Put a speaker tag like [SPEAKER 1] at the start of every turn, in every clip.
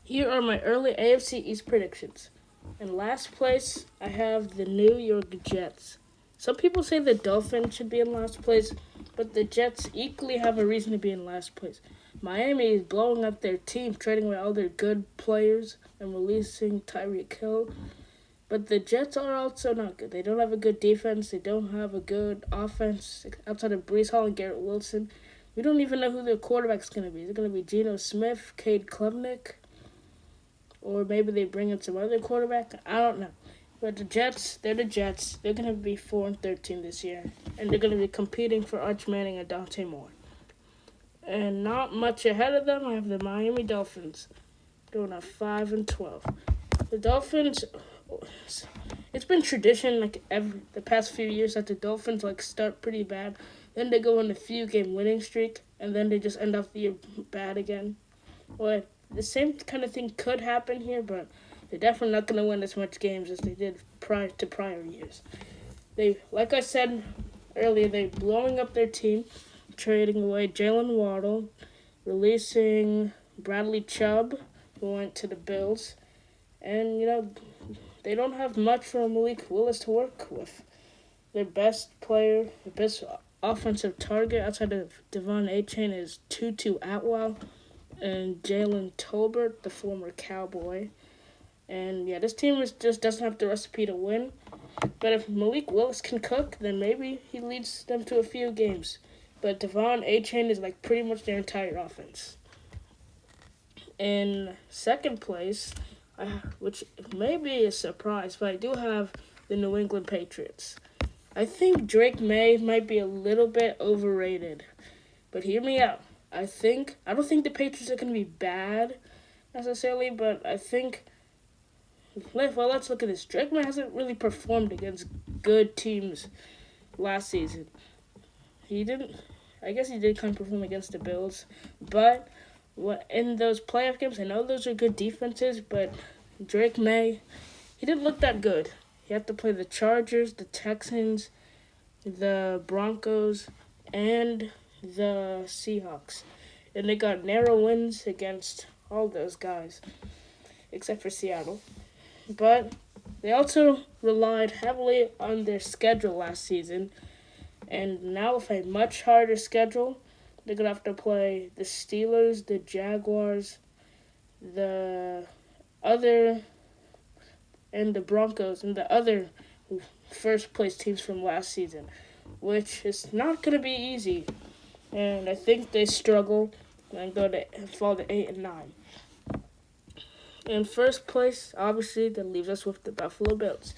[SPEAKER 1] Here are my early AFC East predictions. In last place, I have the New York Jets. Some people say the Dolphins should be in last place, but the Jets equally have a reason to be in last place. Miami is blowing up their team, trading away all their good players and releasing Tyreek Hill. But the Jets are also not good. They don't have a good defense. They don't have a good offense outside of Brees Hall and Garrett Wilson. We don't even know who their quarterback's going to be. Is it going to be Geno Smith, Cade Klubnik? Or maybe they bring in some other quarterback. I don't know. But the Jets, they're the Jets. They're going to be 4-13 this year. And they're going to be competing for Arch Manning and Dante Moore. And not much ahead of them, I have the Miami Dolphins doing a 5-12. The Dolphins, it's been tradition the past few years that the Dolphins start pretty bad. Then they go on a few game winning streak, and then they just end off the year bad again. Well, the same kind of thing could happen here, but they're definitely not going to win as much games as they did prior years. Like I said earlier, they're blowing up their team, trading away Jalen Waddle, releasing Bradley Chubb, who went to the Bills, and they don't have much for Malik Willis to work with. Their best player, the best offensive target outside of Devon Achane is Tutu Atwell and Jalen Tolbert, the former Cowboy. And this team just doesn't have the recipe to win. But if Malik Willis can cook, then maybe he leads them to a few games. But Devon Achane is pretty much their entire offense. In second place, which may be a surprise, but I do have the New England Patriots. I think Drake May might be a little bit overrated. But hear me out. I don't think the Patriots are going to be bad necessarily, but I think, let's look at this. Drake May hasn't really performed against good teams last season. I guess he did kind of perform against the Bills, but in those playoff games, I know those are good defenses, but Drake May, he didn't look that good. He had to play the Chargers, the Texans, the Broncos, and the Seahawks. And they got narrow wins against all those guys, except for Seattle. But they also relied heavily on their schedule last season. And now with a much harder schedule, they're going to have to play the Steelers, the Jaguars, the Broncos, and the other first-place teams from last season, which is not going to be easy. And I think they struggle and fall to 8-9. In first place, obviously, that leaves us with the Buffalo Bills.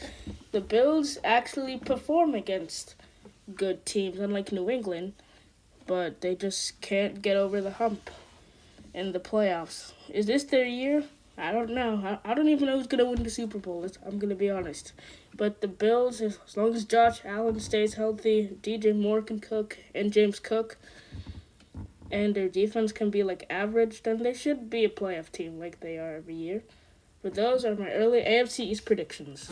[SPEAKER 1] The Bills actually perform against good teams, unlike New England, but they just can't get over the hump in the playoffs. Is this their year? I don't know. I don't even know who's going to win the Super Bowl. I'm going to be honest. But the Bills, as long as Josh Allen stays healthy, DJ Moore can cook, and James Cook, and their defense can be average, then they should be a playoff team like they are every year. But those are my early AFC East predictions.